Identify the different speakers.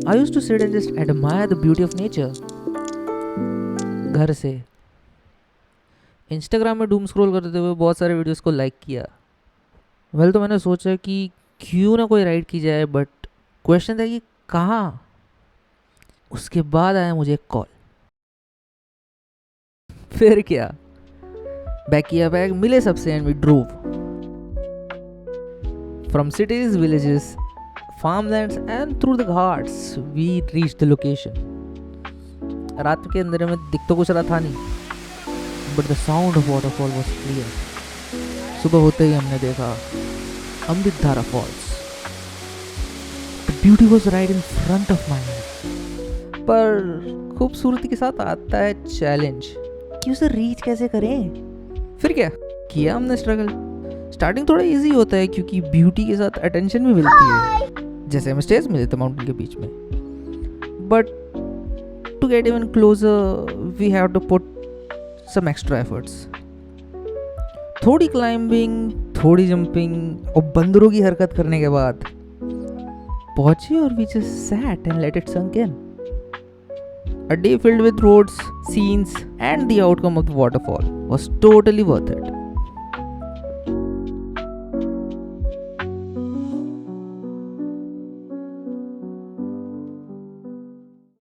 Speaker 1: I used to sit and just admire the beauty of nature. घर से Instagram में doom scroll करते हुए बहुत सारे वीडियोस को लाइक किया। तो मैंने सोचा कि क्यों ना कोई राइड की जाए, बट क्वेश्चन था कि कहाँ। उसके बाद आया मुझे एक कॉल। फिर क्या, बैग किया बैग, मिले सबसे and we drove from cities, villages, farmlands and through the ghats we reached the location. रात के अंधेरे में दिख तो कुछ रहा था नहीं, but the sound of waterfall was clear. सुबह होते ही हमने देखा अमृतधारा false. The beauty was right in front of my eyes. पर खूबसूरती के साथ आता है चैलेंज कि उसे रीच कैसे करें. फिर क्या किया हमने स्ट्रगल. स्टार्टिंग थोड़ा इजी होता है क्योंकि ब्यूटी के साथ अटेंशन भी मिलती है, जैसे हमें स्टेज मिले थे माउंटेन के बीच में. But to get even closer we have to put some extra efforts. थोड़ी क्लाइंबिंग, थोड़ी जंपिंग और बंदरों की हरकत करने के बाद पहुंचे और we just sat and let it sink in. A day filled with roads, scenes and the outcome of the waterfall was totally worth it.